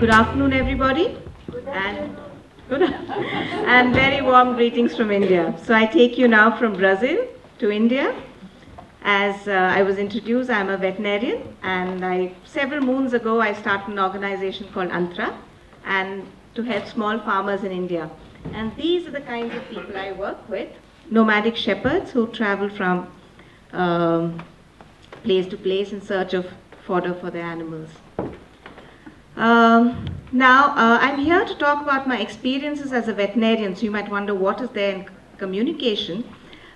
Good afternoon, everybody. And very warm greetings from India. So I take you now from Brazil to India. As I was introduced, I'm a veterinarian, and several moons ago I started an organization called Antra, and to help small farmers in India. And these are the kinds of people I work with: nomadic shepherds who travel from place to place in search of fodder for their animals. I'm here to talk about my experiences as a veterinarian. So you might wonder, what is there in communication?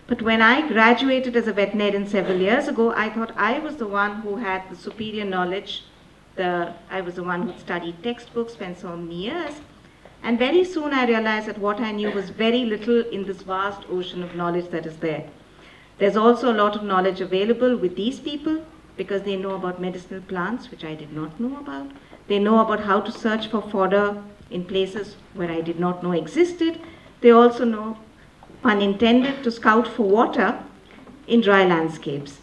But when I graduated as a veterinarian several years ago, I thought I was the one who had the superior knowledge. I was the one who studied textbooks, spent so many years. And very soon I realized that what I knew was very little in this vast ocean of knowledge that is there. There's also a lot of knowledge available with these people because they know about medicinal plants, which I did not know about. They know about how to search for fodder in places where I did not know existed. They also know, pun intended, to scout for water in dry landscapes.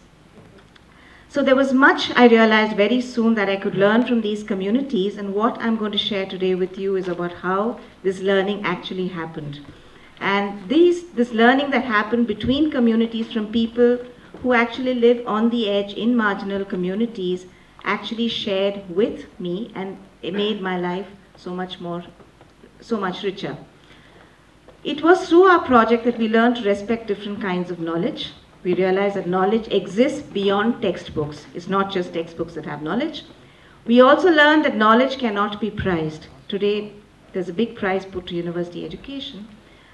So there was much I realized very soon that I could learn from these communities, and what I'm going to share today with you is about how this learning actually happened. And this learning that happened between communities from people who actually live on the edge in marginal communities actually shared with me, and it made my life so much richer. It was through our project that we learned to respect different kinds of knowledge. We realized that knowledge exists beyond textbooks. It's not just textbooks that have knowledge. We also learned that knowledge cannot be priced. Today, there's a big price put to university education.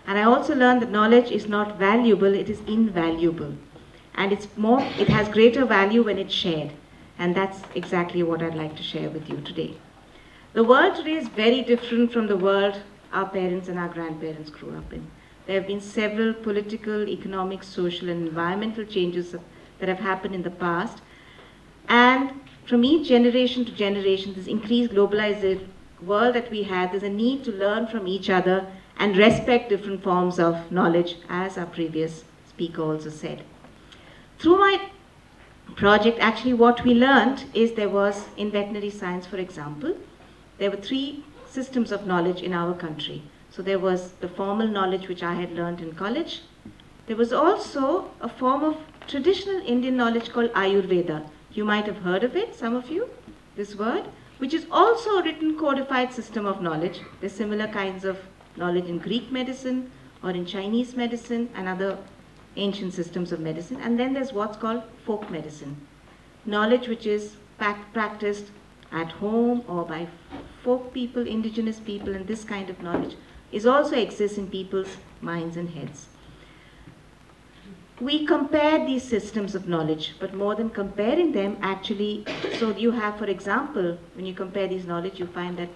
And I also learned that knowledge is not valuable, it is invaluable. And it has greater value when it's shared. And that's exactly what I'd like to share with you today. The world today is very different from the world our parents and our grandparents grew up in. There have been several political, economic, social, and environmental changes that have happened in the past. And from each generation to generation, this increased globalized world that we have, there's a need to learn from each other and respect different forms of knowledge, as our previous speaker also said. Through my project, actually what we learned is there was, in veterinary science, for example, there were 3 systems of knowledge in our country. So there was the formal knowledge which I had learned in college. There was also a form of traditional Indian knowledge called Ayurveda. You might have heard of it, some of you, this word, which is also a written codified system of knowledge. There's similar kinds of knowledge in Greek medicine or in Chinese medicine and other ancient systems of medicine. And then there's what's called folk medicine, knowledge which is practiced at home or by folk people, indigenous people, and this kind of knowledge also exists in people's minds and heads. We compare these systems of knowledge, but more than comparing them, actually, so you have, for example, when you compare these knowledge, you find that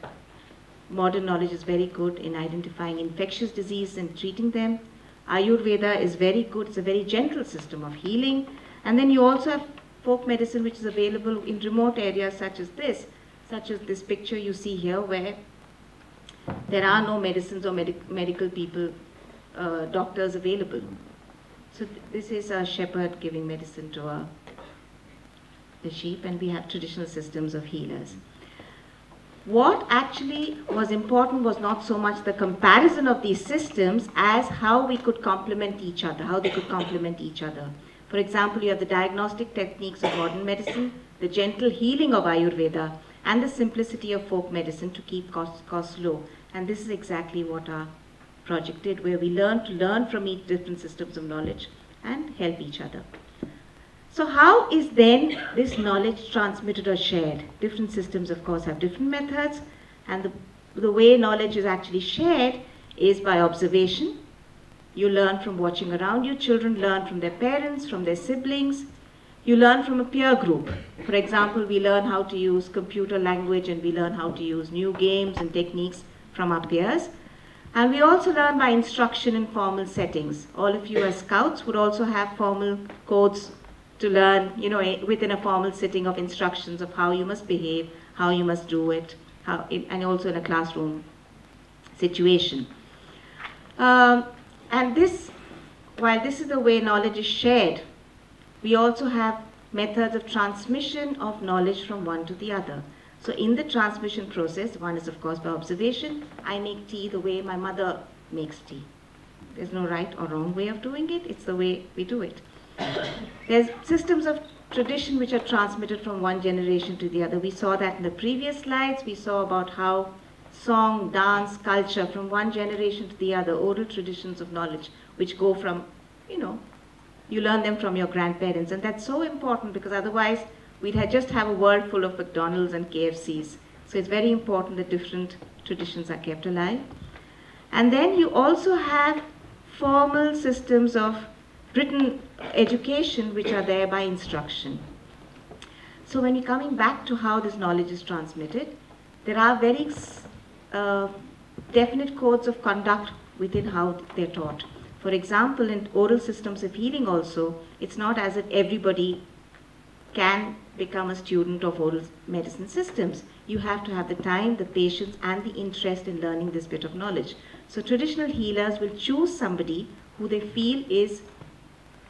modern knowledge is very good in identifying infectious disease and treating them. Ayurveda is very good, it's a very gentle system of healing. And then you also have folk medicine, which is available in remote areas such as this picture you see here, where there are no medicines or medical people, doctors available. So this is a shepherd giving medicine to the sheep, and we have traditional systems of healers. What actually was important was not so much the comparison of these systems as how we could complement each other, how they could complement each other. For example, you have the diagnostic techniques of modern medicine, the gentle healing of Ayurveda, and the simplicity of folk medicine to keep costs low. And this is exactly what our project did, where we learned to learn from each different systems of knowledge and help each other. So how is then this knowledge transmitted or shared? Different systems, of course, have different methods, and the way knowledge is actually shared is by observation. You learn from watching around you. Children learn from their parents, from their siblings. You learn from a peer group. For example, we learn how to use computer language, and we learn how to use new games and techniques from our peers. And we also learn by instruction in formal settings. All of you as scouts would also have formal codes to learn, within a formal setting of instructions of how you must behave, how you must do it, and also in a classroom situation. And while this is the way knowledge is shared, we also have methods of transmission of knowledge from one to the other. So in the transmission process, one is of course by observation. I make tea the way my mother makes tea. There's no right or wrong way of doing it, it's the way we do it. There's systems of tradition which are transmitted from one generation to the other. We saw that in the previous slides. We saw about how song, dance, culture from one generation to the other, oral traditions of knowledge which go from, you learn them from your grandparents, and that's so important because otherwise we'd just have a world full of McDonald's and KFCs. So it's very important that different traditions are kept alive. And then you also have formal systems of written education which are there by instruction. So when you're coming back to how this knowledge is transmitted, there are very definite codes of conduct within how they're taught. For example, in oral systems of healing also, it's not as if everybody can become a student of oral medicine systems. You have to have the time, the patience, and the interest in learning this bit of knowledge. So traditional healers will choose somebody who they feel is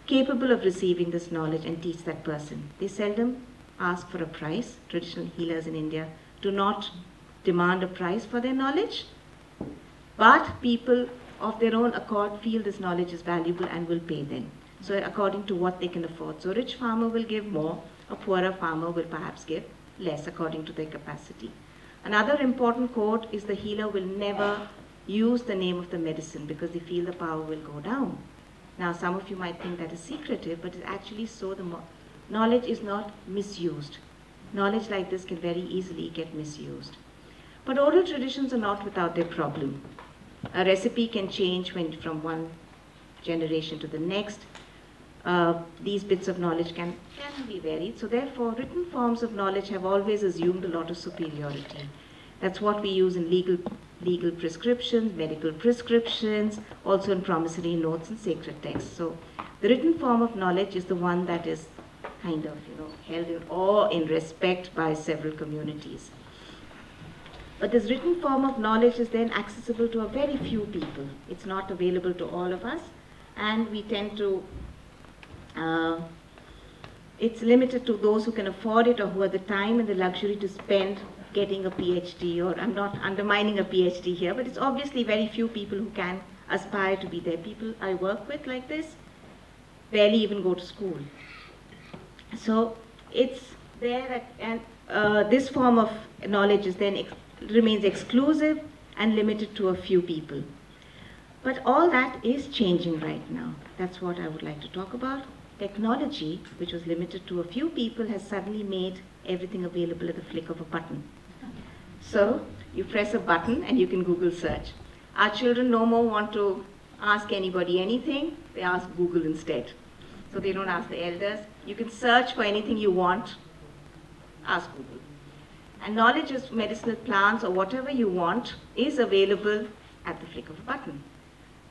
capable of receiving this knowledge and teach that person. They seldom ask for a price. Traditional healers in India do not demand a price for their knowledge, but people of their own accord feel this knowledge is valuable and will pay them. So according to what they can afford. So a rich farmer will give more, a poorer farmer will perhaps give less according to their capacity. Another important code is the healer will never use the name of the medicine because they feel the power will go down. Now some of you might think that is secretive, but it's actually so the knowledge is not misused. Knowledge like this can very easily get misused. But oral traditions are not without their problem. A recipe can change from one generation to the next. These bits of knowledge can be varied. So therefore, written forms of knowledge have always assumed a lot of superiority. That's what we use in legal prescriptions, medical prescriptions, also in promissory notes and sacred texts. So the written form of knowledge is the one that is kind of held in awe, in respect by several communities. But this written form of knowledge is then accessible to a very few people. It's not available to all of us, and we tend to it's limited to those who can afford it or who have the time and the luxury to spend getting a PhD, or I'm not undermining a PhD here, but it's obviously very few people who can aspire to be there. People I work with like this barely even go to school. So it's there, and this form of knowledge is then remains exclusive and limited to a few people. But all that is changing right now. That's what I would like to talk about. Technology, which was limited to a few people, has suddenly made everything available at the flick of a button. So you press a button and you can Google search. Our children no more want to ask anybody anything, they ask Google instead. So they don't ask the elders. You can search for anything you want, ask Google. And knowledge of medicinal plants or whatever you want is available at the flick of a button.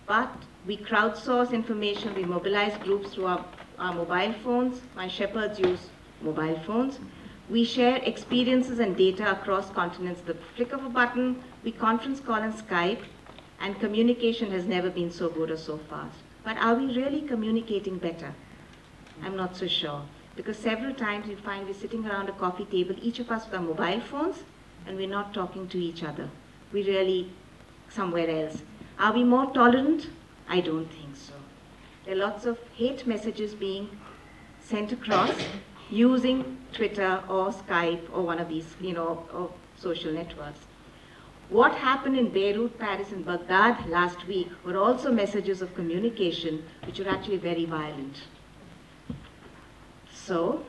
But we crowdsource information, we mobilize groups through our mobile phones. My shepherds use mobile phones. We share experiences and data across continents at the flick of a button. We conference call and Skype, and communication has never been so good or so fast. But are we really communicating better? I'm not so sure. Because several times we find we're sitting around a coffee table, each of us with our mobile phones, and we're not talking to each other. We're really somewhere else. Are we more tolerant? I don't think so. There are lots of hate messages being sent across using Twitter or Skype or one of these, or social networks. What happened in Beirut, Paris, and Baghdad last week were also messages of communication which were actually very violent. So,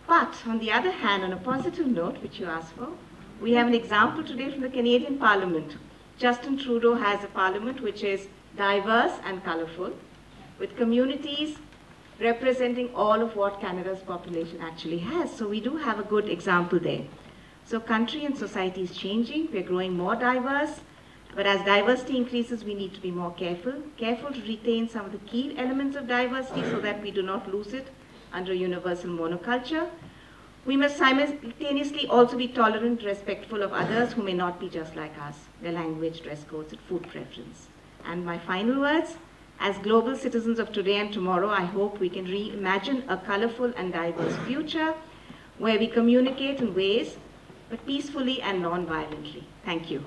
but on the other hand, on a positive note, which you asked for, we have an example today from the Canadian Parliament. Justin Trudeau has a parliament which is diverse and colorful, with communities representing all of what Canada's population actually has. So we do have a good example there. So country and society is changing, we're growing more diverse, but as diversity increases, we need to be more careful to retain some of the key elements of diversity so that we do not lose it under universal monoculture. We must simultaneously also be tolerant, respectful of others who may not be just like us, their language, dress codes, and food preference. And my final words, as global citizens of today and tomorrow, I hope we can reimagine a colorful and diverse future, where we communicate in ways, but peacefully and non-violently. Thank you.